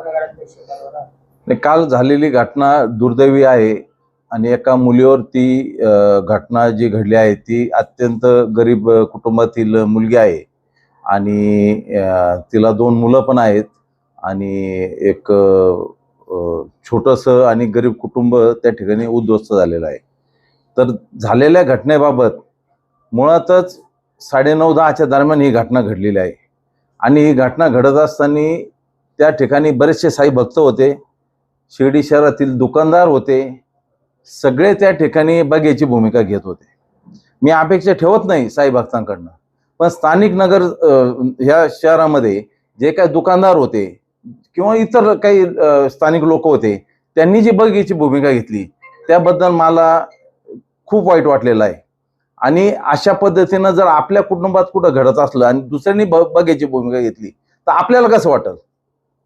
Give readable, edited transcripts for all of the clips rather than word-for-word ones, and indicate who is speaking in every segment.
Speaker 1: गुन्हेगारांपेक्षा? काल झालेली घटना दुर्दैवी आहे आणि एका मुलीवर ती घटना जी घडली आहे ती अत्यंत गरीब कुटुंबातील मुलगी आहे आणि तिला 2 मुलं पण आहेत आणि एक छोटंसं आणि गरीब कुटुंब त्या ठिकाणी उद्ध्वस्त झालेलं आहे. तर झालेल्या घटनेबाबत मुळातच 9:30-10च्या दरम्यान ही घटना घडलेली आहे आणि ही घटना घडत असताना त्या ठिकाणी बरेचसे साई भक्त होते, शिर्डी शहरातील दुकानदार होते, सगळे त्या ठिकाणी बघ्याची भूमिका घेत होते. मी अपेक्षा ठेवत नाही साई भक्तांकडनं, पण स्थानिक नगर ह्या शहरामध्ये जे काही दुकानदार होते किंवा इतर काही स्थानिक लोक होते त्यांनी जी बघ्याची भूमिका घेतली त्याबद्दल मला खूप वाईट वाटलेलं आहे. आणि अशा पद्धतीनं जर आपल्या कुटुंबात कुठं घडत असलं आणि दुसऱ्यांनी बघ्याची भूमिका घेतली तर आपल्याला कसं वाटेल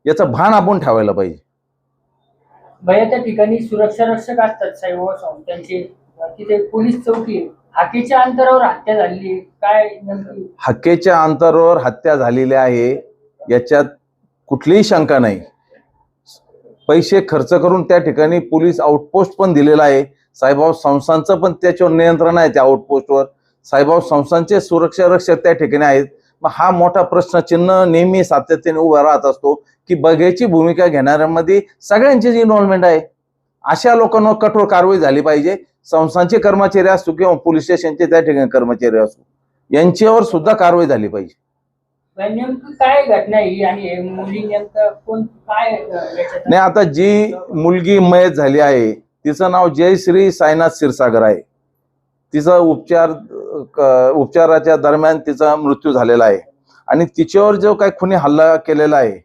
Speaker 1: याचं भान आपण ठेवायला पाहिजे.
Speaker 2: भैया त्या ठिकाणी सुरक्षा रक्षक असतात साईबाबा संस्थांचे, तिथे पोलीस चौकी, हाकेच्या अंतरावर हत्या झाली, काय नेमकी?
Speaker 1: हाकेच्या अंतरावर हत्या झालेली आहे याच्यात कुठलीही शंका नाही. पैसे खर्च करून त्या ठिकाणी पोलीस आउटपोस्ट पण दिलेला आहे. साईबाबा संस्थांचं पण त्याच्यावर नियंत्रण आहे. त्या आउटपोस्टवर साईबाबा संस्थांचे सुरक्षा रक्षक त्या ठिकाणी आहेत. मग हा मोठा प्रश्नचिन्ह नेहमी सातत्याने उभा राहत असतो की बघ्याची भूमिका घेणाऱ्यांमध्ये सगळ्यांचीच इन्व्हॉल्वमेंट आहे. अशा लोकांवर कठोर कारवाई झाली पाहिजे. संस्थांचे कर्मचारी असो किंवा पोलीस स्टेशनचे त्या ठिकाणी कर्मचारी असो यांच्यावर सुद्धा कारवाई झाली पाहिजे.
Speaker 2: नेमकं काय घटना ही आणि मुली नेमकं कोण काय?
Speaker 1: नाही, आता जी मुलगी मयत झाली आहे तिचं नाव जयश्री साईनाथ क्षीरसागर आहे. तिचा उपचाराच्या दरम्यान तिचा मृत्यू झालेला आहे आणि तिच्यावर जो काही खुनी हल्ला केलेला आहे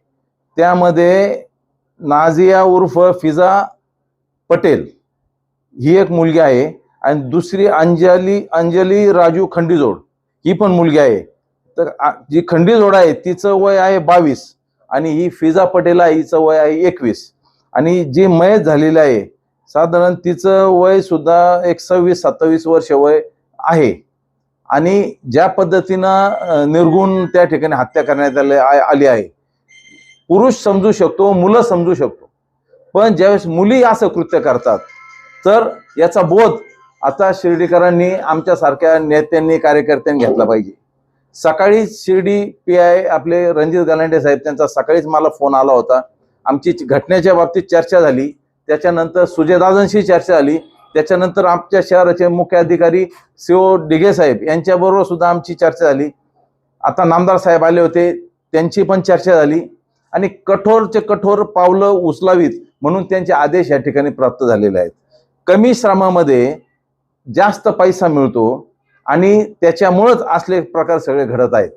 Speaker 1: त्यामध्ये नाझिया उर्फ फिजा पटेल ही एक मुलगी आहे आणि दुसरी अंजली राजू खंडीजोड ही पण मुलगी आहे. तर जी खंडीजोड आहे तिचं वय आहे 22 आणि ही फिजा पटेल आहे हिचं वय आहे 21 आणि जी मयत झालेली आहे साधारण तिचं वय सुद्धा 26-27 वर्ष वय आहे. आणि ज्या पद्धतीनं निर्गुण त्या ठिकाणी हत्या करण्यात आली आहे, पुरुष समजू शकतो, मुलं समजू शकतो, पण ज्यावेळेस मुली असं कृत्य करतात तर याचा बोध आता शिर्डीकरांनी आमच्यासारख्या नेत्यांनी कार्यकर्त्यांनी घेतला पाहिजे. सकाळी शिर्डी PI आपले रणजित गलांडे साहेब त्यांचा सकाळीच मला फोन आला होता. आमची घटनेच्या बाबतीत चर्चा झाली, त्याच्यानंतर सुजयदादांशी चर्चा झाली, त्याच्यानंतर आमच्या शहराचे मुख्य अधिकारी CO डिगे साहेब यांच्याबरोबर सुद्धा आमची चर्चा झाली. आता नामदार साहेब आले होते त्यांची पण चर्चा झाली आणि कठोरचे कठोर पावलं उचलावीत म्हणून त्यांचे आदेश या ठिकाणी प्राप्त झालेले आहेत. कमी श्रमामध्ये जास्त पैसा मिळतो आणि त्याच्यामुळेच असले प्रकार सगळे घडत आहेत.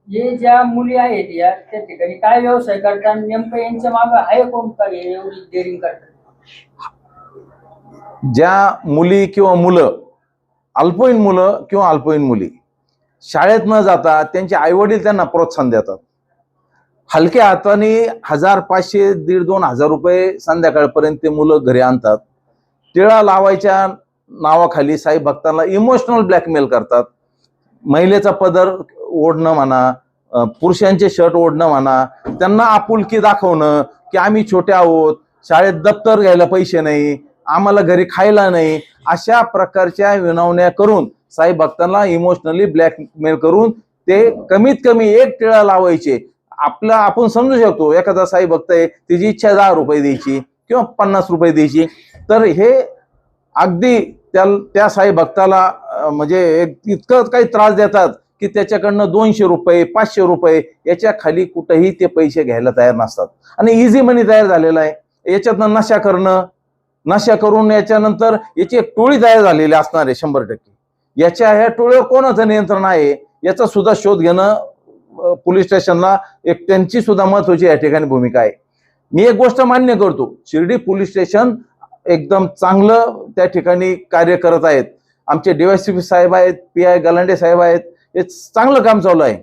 Speaker 2: जे ज्या मुली आहेत या त्या ठिकाणी काय व्यवसाय करतात नेमकं यांच्या मागे आहे कोण का एवढी डेअरिंग करतात?
Speaker 1: ज्या मुली किंवा मुलं अल्पवयीन मुलं किंवा अल्पवयीन मुली शाळेत न जाता त्यांचे आईवडील त्यांना प्रोत्साहन देतात. हलक्या हाताने 1500, 1,500-2,000 रुपये संध्याकाळपर्यंत ते मुलं घरी आणतात. टिळा लावायच्या नावाखाली साई भक्तांना इमोशनल ब्लॅकमेल करतात. महिलेचा पदर ओढणं म्हणा, पुरुषांचे शर्ट ओढणं म्हणा, त्यांना आपुलकी दाखवणं की आम्ही छोटे आहोत, शाळेत दप्तर घ्यायला पैसे नाही, आम्हाला घरी खायला नाही, अशा प्रकारच्या विनवण्या करून साई भक्तांना इमोशनली ब्लॅकमेल करून ते कमीत कमी 1 टिळा लावायचे. आपण समजू शकतो एखादा साई भक्त आहे तिची इच्छा 10 रुपये द्यायची किंवा 50 रुपये द्यायची, तर हे अगदी त्या साई भक्ताला म्हणजे इतकं काही त्रास देतात की त्याच्याकडनं 200 रुपये 500 रुपये याच्या खाली कुठेही ते पैसे घ्यायला तयार नसतात आणि इझी मनी तयार झालेला आहे. याच्यातनं नशा करणं, नशा करून याच्यानंतर याची एक टोळी तयार झालेली असणार आहे 100%. ह्या टोळीवर कोणाचं नियंत्रण आहे याचा सुद्धा शोध घेणं पोलीस स्टेशनला एक त्यांची सुद्धा महत्वाची या ठिकाणी भूमिका आहे. मी एक गोष्ट मान्य करतो, शिर्डी पोलीस स्टेशन एकदम चांगलं त्या ठिकाणी कार्य करत आहेत. आमचे DYCP साहेब आहेत, PI गलांडे साहेब आहेत, हे चांगलं काम चालू आहे.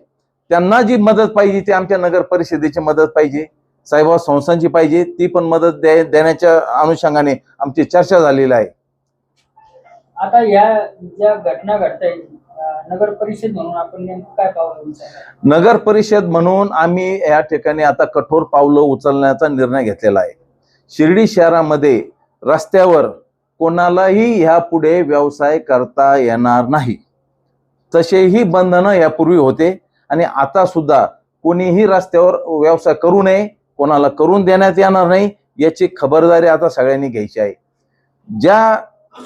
Speaker 1: त्यांना जी मदत पाहिजे ती आमच्या नगर परिषदेची मदत पाहिजे, साईबाबा संस्थांची पाहिजे, ती पण मदत देण्याच्या अनुषंगाने आमची चर्चा झालेली आहे.
Speaker 2: आता या ज्या घटना घडतायत नगर परिषद म्हणून आपण नेमकं काय पावलं उचलणार?
Speaker 1: नगर परिषद म्हणून आम्ही या ठिकाणी आता कठोर पावलं उचलण्याचा निर्णय घेतलेला आहे. शिर्डी शहरामध्ये रस्त्यावर कोणालाही ह्यापुढे व्यवसाय करता येणार नाही. तसेही बंधनं यापूर्वी होते आणि आता सुद्धा कोणीही रस्त्यावर व्यवसाय करू नये, कोणाला करून देण्यात येणार नाही, याची खबरदारी आता सगळ्यांनी घ्यायची आहे. ज्या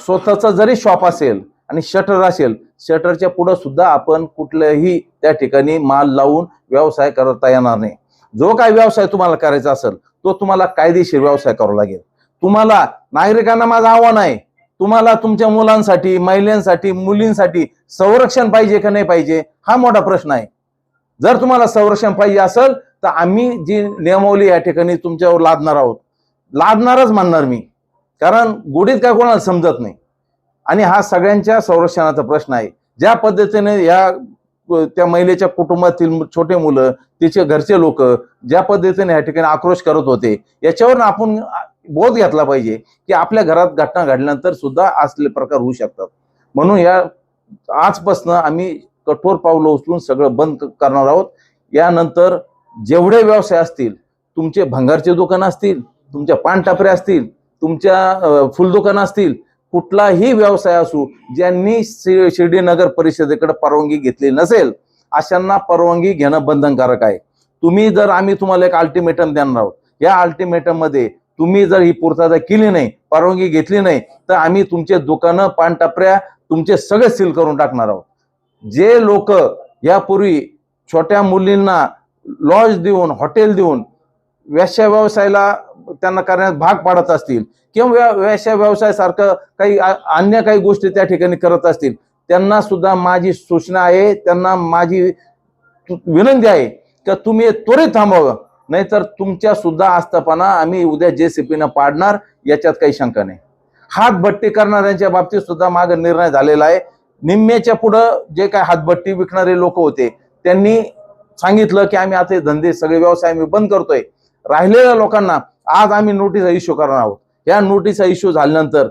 Speaker 1: स्वतःचं जरी शॉप असेल आणि शटर असेल, शटरच्या पुढे सुद्धा आपण कुठल्याही त्या ठिकाणी माल लावून व्यवसाय करता येणार नाही. जो काही व्यवसाय तुम्हाला करायचा असेल तो तुम्हाला कायदेशीर व्यवसाय करावा लागेल. तुम्हाला, नागरिकांना माझं आव्हान आहे, तुम्हाला तुमच्या मुलांसाठी, महिलांसाठी, मुलींसाठी संरक्षण पाहिजे का नाही पाहिजे, हा मोठा प्रश्न आहे. जर तुम्हाला संरक्षण पाहिजे असेल तर आम्ही जी नियमावली या ठिकाणी तुमच्यावर लादणार आहोत, लादणारच म्हणणार मी, कारण गुढीत काय कोणाला समजत नाही. आणि हा सगळ्यांच्या संरक्षणाचा प्रश्न आहे. ज्या पद्धतीने त्या महिलेच्या कुटुंबातील छोटे मुलं, तिचे घरचे लोक ज्या पद्धतीने या ठिकाणी आक्रोश करत होते, याच्यावर आपण बोध घेतला पाहिजे की आपल्या घरात घटना घडल्यानंतर सुद्धा असले प्रकार होऊ शकतात. म्हणून या आजपासून आम्ही कठोर पावलं उचलून सगळं बंद करणार आहोत. यानंतर जेवढे व्यवसाय असतील, तुमचे भंगारचे दुकान असतील, तुमच्या पानटापऱ्या असतील, तुमच्या फुल दुकान असतील, कुठलाही व्यवसाय असू, ज्यांनी शिर्डी नगर परिषदेकडे परवानगी घेतली नसेल अशांना परवानगी घेणं बंधनकारक आहे. आम्ही तुम्हाला एक अल्टिमेटम देणार आहोत. या अल्टिमेटम मध्ये तुम्ही जर ही पूर्तता केली नाही, परवानगी घेतली नाही, तर आम्ही तुमचे दुकानं, पानटपऱ्या तुमचे सगळे सील करून टाकणार आहोत. जे लोक यापूर्वी छोट्या मुलींना लॉज देऊन, हॉटेल देऊन वेश्या व्यवसायाला त्यांना करण्यास भाग पाडत असतील किंवा वेश्या व्यवसायासारखं काही अन्य काही गोष्टी त्या ठिकाणी करत असतील, त्यांना सुद्धा माझी सूचना आहे, त्यांना माझी विनंती आहे की तुम्ही त्वरित थांबावं, नाहीतर तुमच्या सुद्धा आस्थापना आम्ही उद्या JCPनं पाडणार, याच्यात काही शंका नाही. हातभट्टी करणाऱ्यांच्या बाबतीत सुद्धा मागे निर्णय झालेला आहे. निम्म्याच्या पुढं जे काय हातभट्टी विकणारे लोक होते त्यांनी सांगितलं की आम्ही आता धंदे सगळे व्यवसाय आम्ही बंद करतोय. राहिलेल्या लोकांना आज आम्ही नोटीस इश्यू करणार आहोत. या नोटीस इश्यू झाल्यानंतर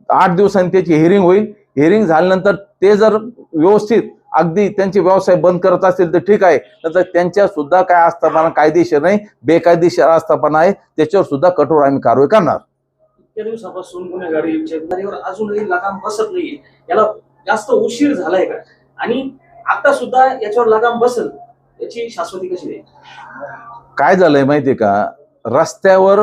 Speaker 1: 8 दिवसांनी त्याची हिअरिंग होईल. हिअरिंग झाल्यानंतर ते जर व्यवस्थित अगदी त्यांचे व्यवसाय बंद करत असतील तर ठीक आहे, नंतर त्यांच्या सुद्धा काय आस्थापना कायदेशीर नाही, बेकायदेशीर आस्थापना आहे, त्याच्यावर सुद्धा कठोर आम्ही कारवाई करणार.
Speaker 3: इतक्या दिवसापासून गुन्हेगारीवर अजूनही लगाम बसत नाहीये, याला जास्त उशीर झालाय का? आणि आता सुद्धा याच्यावर लगाम बसेल याची शाश्वती कशी आहे?
Speaker 1: काय झालंय माहितीये का, रस्त्यावर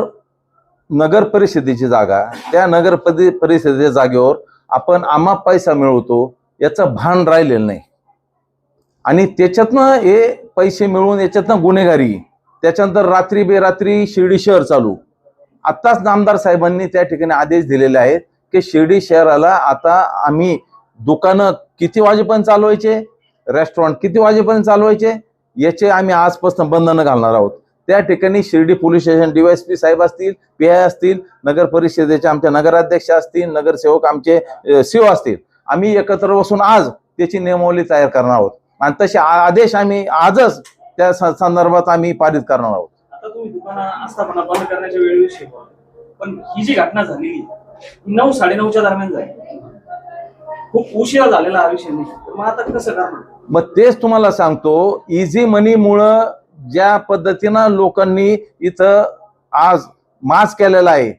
Speaker 1: नगर परिषदेची जागा, त्या नगर परिषदेच्या जागेवर आपण आम्हा पैसा मिळवतो याचं भान राहिलेलं नाही. आणि त्याच्यातनं हे पैसे मिळवून याच्यातनं गुन्हेगारी, त्याच्यानंतर रात्री बेरात्री शिर्डी शहर चालू. आत्ताच नामदार साहेबांनी त्या ठिकाणी आदेश दिलेले आहेत की शिर्डी शहराला आता आम्ही दुकानं किती वाजेपर्यंत चालवायचे, रेस्टॉरंट किती वाजेपर्यंत चालवायचे, याचे आम्ही आजपासून बंधनं घालणार आहोत. त्या ठिकाणी शिर्डी पोलीस स्टेशन DYSP साहेब असतील, PI असतील, नगर परिषदेचे आमचे नगराध्यक्ष असतील, नगरसेवक आमचे CO असतील, आम्ही एकत्र बसून आज त्याची नियमावली तयार करणार आहोत आणि तसे आदेश आम्ही आजच त्या संदर्भात आम्ही पारित करणार आहोत.
Speaker 3: आता तुम्ही दुकानं आस्थापना बंद करण्याच्या वेळेविषयी बोला, पण ही जी घटना झालेली 9-9:30च्या दरम्यान झाली, खूप उशिरा झालेला हा विषय नाही, तर मग आता कसं करणार?
Speaker 1: मग तेच तुम्हाला सांगतो, इझी मनीमुळं ज्या पद्धतीनं लोकांनी इथं आज मास केलेला आहे,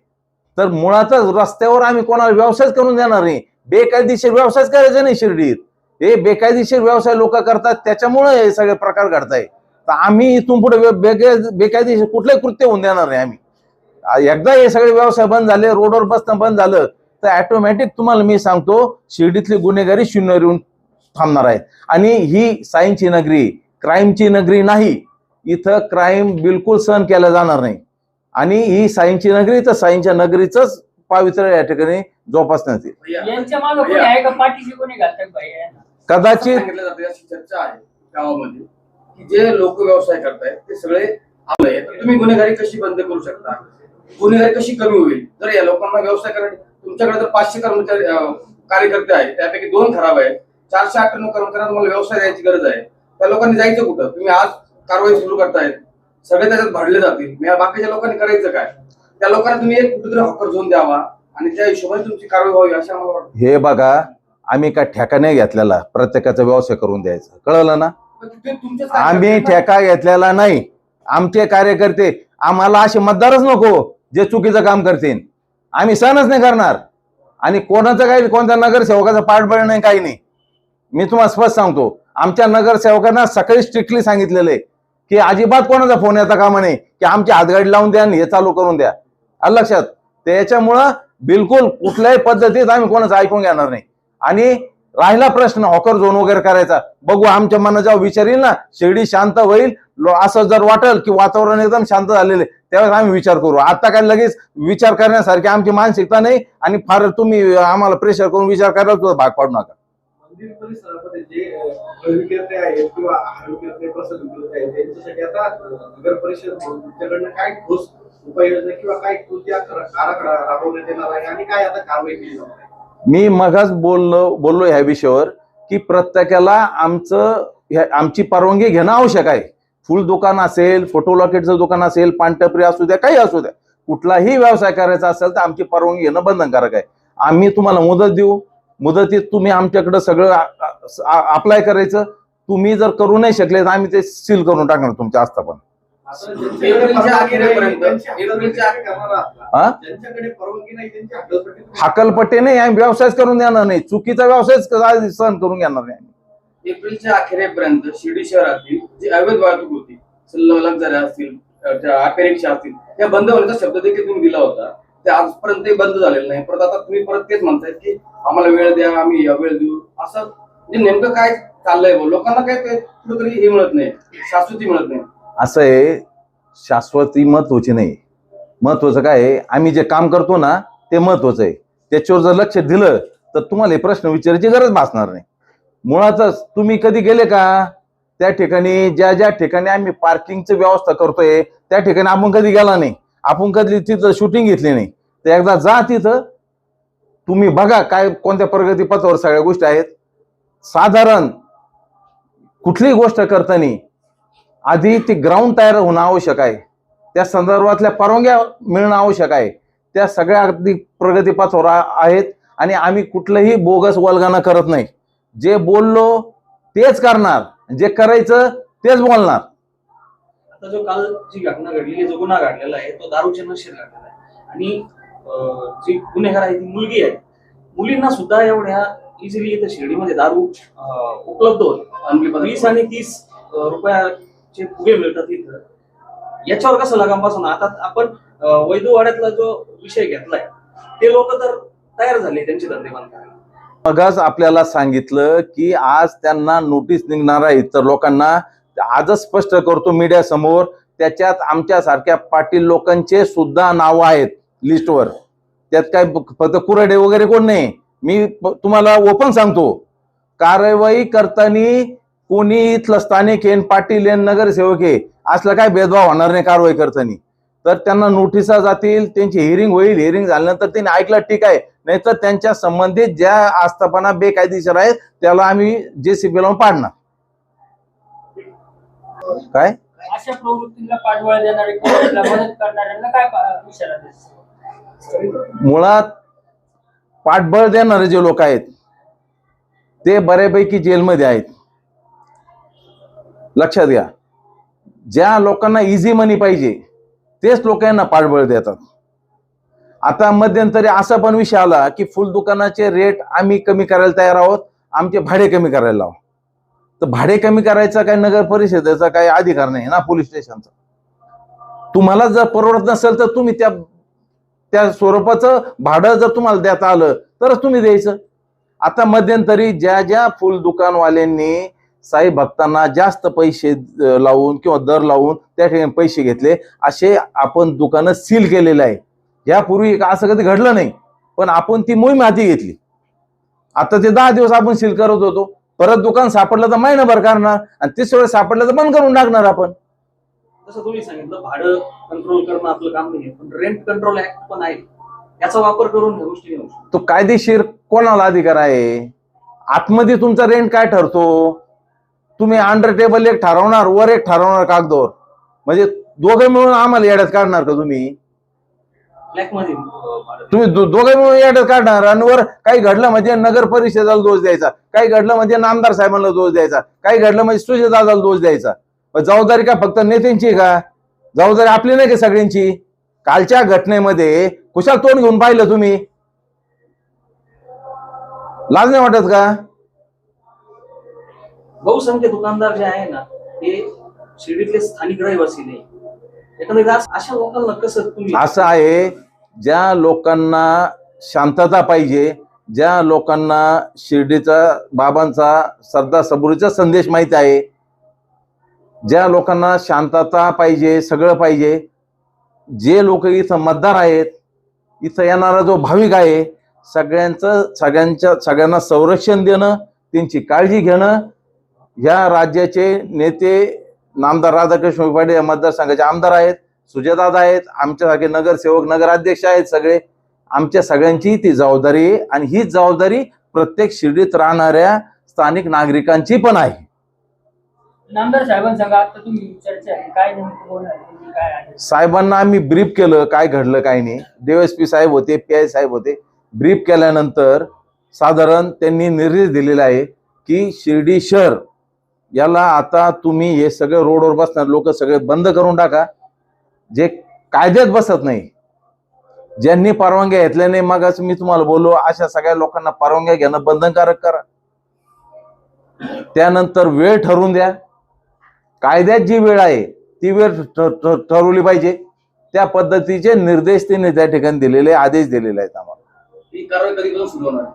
Speaker 1: तर मुळातच रस्त्यावर आम्ही कोणाला व्यवसाय करून देणार नाही. बेकायदेशीर व्यवसाय करायचा नाही शिर्डीत. हे बेकायदेशीर व्यवसाय लोक करतात, त्याच्यामुळे हे सगळे प्रकार घडताय. तर आम्ही इथून पुढे बेकायदेशीर कुठलंही कृत्य होऊन देणार नाही. आम्ही एकदा हे सगळे व्यवसाय बंद झाले, रोडवर बसणं बंद झालं, तर ऑटोमॅटिक तुम्हाला मी सांगतो शिर्डीतली गुन्हेगारी शून्यावर येऊन थांबणार आहे. आणि ही सायन्सची नगरी, क्राईमची नगरी नाही. इथं क्राईम बिलकुल सहन केला जाणार नाही. आणि ही सायन्सची नगरी, तर सायन्सच्या नगरीच पावित्र्य या ठिकाणी जोपासण्यात येईल.
Speaker 2: यांच्या मागे कोणी आहे का, पाठीशी कोणी घालतात भैया?
Speaker 1: कदाचित
Speaker 4: सांगितलं जातं, अशी चर्चा आहे गावामध्ये की जे लोक व्यवसाय करतायत ते सगळे आले आहेत. तुम्ही गुन्हेगारी कशी बंद करू शकता, गुन्हेगारी कशी कमी होईल? जर या लोकांना व्यवसाय करायला, तुमच्याकडे तर 500 कर्मचारी कार्यकर्ते आहेत, त्यापैकी 2 खराब आहेत, 498 कर्मचाऱ्यांना तुम्हाला व्यवसाय द्यायची गरज आहे. त्या लोकांनी जायचं कुठं? तुम्ही आज कारवाई सुरू करतायत, सगळे त्याच्यात भाडले जातील. बाकीच्या लोकांनी करायचं काय? त्या लोकांना तुम्ही एक कुठेतरी हॉकर झोन द्यावा आणि त्या हिशोबाने तुमची कारवाई व्हावी, असं मला वाटतं.
Speaker 1: हे बघा, आम्ही काय ठेका नाही घेतलेला प्रत्येकाचा व्यवसाय करून द्यायचा, कळलं ना?
Speaker 4: पण ते तुमचेच
Speaker 1: आम्ही
Speaker 4: कार्यकर्ते ना.
Speaker 1: ठेका घेतलेला नाही. आमचे कार्यकर्ते, आम्हाला असे मतदारच नको जे चुकीचं काम करतील. आम्ही सहनच नाही करणार. आणि कोणाचं काही, कोणत्या नगरसेवकाचा पाठबळ नाही, काही नाही. मी तुम्हाला स्पष्ट सांगतो, आमच्या नगरसेवकांना सकाळी स्ट्रिक्टली सांगितलेलं आहे की अजिबात कोणाचा फोन येता कामा नाही की आमची हातगाडी लावून द्या आणि हे चालू करून द्या. आलं लक्षात? त्याच्यामुळं बिलकुल कुठल्याही पद्धतीत आम्ही कोणाचं ऐकून घेणार नाही. आणि राहिला प्रश्न हॉकर झोन वगैरे करायचा, बघू आमच्या मनात जेव्हा विचार येईल ना, शिर्डी शांत होईल, असं जर वाटेल की वातावरण एकदम शांत झालेलं आहे, त्यावेळेस आम्ही विचार करू. आता काय लगेच विचार करण्यासारखी आमची मानसिकता नाही आणि फार तुम्ही आम्हाला प्रेशर करून विचार करायला सुद्धा भाग पाडू नका.
Speaker 5: मंदिर परिसरामध्ये जे विक्रेते आहेत किंवा आहार विक्रेते, प्रसाद विक्रेते आहेत, त्यांच्यासाठी आता नगर परिषद म्हणून तुमच्याकडनं काय ठोस उपाययोजना किंवा काय कृती आराखडा राबवण्यात येणार आहे आणि काय आता कारवाई केली जाणार आहे?
Speaker 1: मी मगाच बोललो ह्या विषयावर की प्रत्येकाला आमची परवानगी घेणं आवश्यक आहे. फुल दुकान असेल, फोटो लॉकेटचं दुकान असेल, पानटपरी असू द्या, काही असू द्या, कुठलाही व्यवसाय करायचा असेल तर आमची परवानगी घेणं बंधनकारक आहे. आम्ही तुम्हाला मुदत देऊ, मुदतीत तुम्ही आमच्याकडं सगळं अप्लाय करायचं. तुम्ही जर करू नाही शकले तर आम्ही ते सील करून टाकणार तुमच्या आस्थापन.
Speaker 4: एप्रिलच्या अखेरीपर्यंत
Speaker 1: हा?
Speaker 5: ज्यांच्याकडे परवानगी नाही त्यांची हक्कपट्टी
Speaker 1: हाकलपट्टी नाही, आम्ही व्यवसायच करून देणार नाही, चुकीचा व्यवसायच सहन करून घेणार नाही.
Speaker 4: एप्रिलच्या अखेरीपर्यंत शिर्डी शहरातील जी अवैध वाहतूक होती, लक्झऱ्या असतील, ऑटो रिक्षा असतील, त्या बंद होण्याचा शब्द देखील तुम्ही दिला होता. ते आजपर्यंत बंद झालेलं नाही. परत आता तुम्ही परत तेच म्हणताय की आम्हाला वेळ द्या, आम्ही या वेळ देऊ. असं म्हणजे नेमकं काय चाललंय? लोकांना काय ते कुठेतरी हे मिळत नाही, शाश्वती मिळत नाही.
Speaker 1: असं आहे, शाश्वती महत्वाची नाही. महत्वाचं काय आहे, आम्ही जे काम करतो ना ते महत्वाचं आहे. त्याच्यावर जर लक्ष दिलं तर तुम्हाला हे प्रश्न विचारायची गरज भासणार नाही. मुळातच तुम्ही कधी गेले का त्या ठिकाणी, ज्या ज्या ठिकाणी आम्ही पार्किंगची व्यवस्था करतोय त्या ठिकाणी आपण कधी गेला नाही, आपण कधी तिथं शूटिंग घेतली नाही. तर एकदा जा तिथं, तुम्ही बघा काय कोणत्या प्रगतीपथावर सगळ्या गोष्टी आहेत. साधारण कुठलीही गोष्ट करताना आधी ती ग्राउंड तयार होणं आवश्यक आहे, त्या संदर्भातल्या परवानग्या मिळणं आवश्यक आहे. त्या सगळ्या अगदी प्रगतीपथावर आहेत आणि आम्ही कुठलंही बोगस वल्गना करत नाही. जे बोललो तेच करणार, जे करायचं तेच बोलणार.
Speaker 3: आता जो काल जी घटना घडली, जो गुन्हा घडलेला आहे तो दारूच्या नशेत घडलेला आहे आणि जी गुन्हेगार आहे ती मुलगी आहे. मुलींना सुद्धा एवढ्या इझिली इथं शिर्डीमध्ये दारू उपलब्ध होते. 20 आणि 30 रुपयाचे फुगे मिळतात इथं. याच्यावर कसं लगाम बसवणं? आता आपण वैदवाड्यातला जो विषय घेतलाय ते लोक तर तयार झाले त्यांचे धंदे बंद करायला.
Speaker 1: मगच आपल्याला सांगितलं की आज त्यांना नोटीस निघणार आहे. तर लोकांना आजच स्पष्ट करतो मीडिया समोर, त्याच्यात आमच्यासारख्या पाटील लोकांचे सुद्धा नाव आहेत लिस्टवर. त्यात काय फक्त कुराडे वगैरे कोण नाही. मी तुम्हाला ओपन सांगतो, कारवाई करताना कोणी इथलं स्थानिक आहे, पाटील आहे, नगरसेवक आहे, असलं काय भेदभाव होणार नाही कारवाई करताना. तर त्यांना नोटिसा जातील, त्यांची हिअरिंग होईल. हिअरिंग झाल्यानंतर त्यांनी ऐकलं ठीक आहे, नाहीतर त्यांच्या संबंधित ज्या आस्थापना बेकायदेशीर आहेत त्याला आम्ही JCB लावून पाडणार. काय
Speaker 2: अशा प्रवृत्तीला पाठबळ देणारे कोणाला मदत करणाऱ्यांना काय इशारा द्यायचा?
Speaker 1: मुळात पाठबळ देणारे जे लोक आहेत ते बऱ्यापैकी जेलमध्ये आहेत. लक्षात घ्या, ज्या लोकांना इझी मनी पाहिजे तेच लोक यांना पाठबळ देतात. आता मध्यंतरी असा पण विषय आला की फुल दुकानाचे रेट आम्ही कमी करायला तयार आहोत, आमचे भाडे कमी करायला लावू. तर भाडे कमी करायचा काही नगर परिषदेचा काही अधिकार नाही ना, पोलीस स्टेशनचा. तुम्हाला जर परवडत नसेल तर तुम्ही त्या स्वरूपाचं भाडं जर तुम्हाला देता आलं तरच तुम्ही द्यायचं. आता मध्यंतरी ज्या ज्या फुल दुकानवाल्यांनी साई भक्तांना जास्त पैसे लावून किंवा दर लावून त्या ठिकाणी पैसे घेतले, असे आपण दुकानं सील केलेलं आहे. यापूर्वी असं कधी घडलं नाही, पण आपण ती मोहीम हाती घेतली. आता ते 10 दिवस आपण सील करत होतो, परत दुकान सापडलं तर महिनाभर करणार आणि तिसऱ्या वेळेस सापडलं तर बंद करून टाकणार आपण.
Speaker 3: जसं तुम्ही सांगितलं, भाडं कंट्रोल करणं आपलं काम नाही, पण रेंट कंट्रोल ऍक्ट पण आहे, याचा वापर करून ह्या गोष्टी होऊ शकतात.
Speaker 1: तो कायदेशीर कोणाला अधिकार आहे? आतमध्ये तुमचा रेंट काय ठरतो? तुम्ही अंडर टेबल एक ठरवणार, वर एक ठरवणार कागदोर, म्हणजे दोघे मिळून आम्हाला येड्यात काढणार का तुम्ही?
Speaker 3: ब्लॅक मध्ये
Speaker 1: तुम्ही दोघे मिळून याच्यात काढणार आणि वर काही घडलं म्हणजे नगर परिषदेला दोष द्यायचा, काही घडलं म्हणजे नामदार साहेबांना दोष द्यायचा, काही घडलं म्हणजे सुजयदादाला दोष द्यायचा. मग जबाबदारी का फक्त नेत्यांची आहे का? जबाबदारी आपली नाही का सगळ्यांची? कालच्या घटनेमध्ये कुशाल तोंड घेऊन पाहिलं तुम्ही? लाज नाही वाटत का?
Speaker 3: बहुसंख्य दुकानदार जे आहे ना ते शिर्डीतले स्थानिक रहिवासी नाही. एखाद्या अशा लोकांना कसं तुम्ही
Speaker 1: असं आहे, ज्या लोकांना शांतता पाहिजे, ज्या लोकांना शिर्डीचा बाबांचा सरदार सबुरीचा संदेश माहिती आहे, ज्या लोकांना शांतता पाहिजे, सगळं पाहिजे, जे लोक इथं मतदार आहेत, इथं येणारा जो भाविक आहे, सगळ्यांना संरक्षण देणं, त्यांची काळजी घेणं, या राज्याचे नेते नामदार राधाकृष्ण विखे या मतदारसंघाचे आमदार आहेत, सुजयदादा आहेत, आमच्यासारखे नगरसेवक नगराध्यक्ष आहेत, सगळे आमच्या सगळ्यांची ती जबाबदारी आहे. आणि हीच जबाबदारी प्रत्येक शिर्डीत राहणाऱ्या स्थानिक नागरिकांची पण आहे.
Speaker 2: नामदार साहेबांसंग आता तुम्ही चर्चा आहे, काय नेमकं बोलणार तुम्ही, काय आहे?
Speaker 1: साहेबांना आम्ही ब्रीफ केलं, काय घडलं काय नाही. DSP साहेब होते, PI साहेब होते. ब्रीफ केल्यानंतर साधारण त्यांनी निर्देश दिलेला आहे की शिर्डी शहर याला आता तुम्ही हे सगळे रोडवर बसणार लोक सगळे बंद करून टाका, जे कायद्यात बसत नाही, ज्यांनी परवानग्या घेतल्या नाही, मग असं मी तुम्हाला बोललो, अशा सगळ्या लोकांना परवानग्या घेणं बंधनकारक करा. त्यानंतर वेळ ठरवून द्या. कायद्यात जी वेळ आहे ती वेळ ठरवली पाहिजे. त्या पद्धतीचे निर्देश त्यांनी त्या ठिकाणी दिलेले, आदेश दिलेले आहेत आम्हाला.
Speaker 4: ही कारवाई कधीपासून सुरू होणार?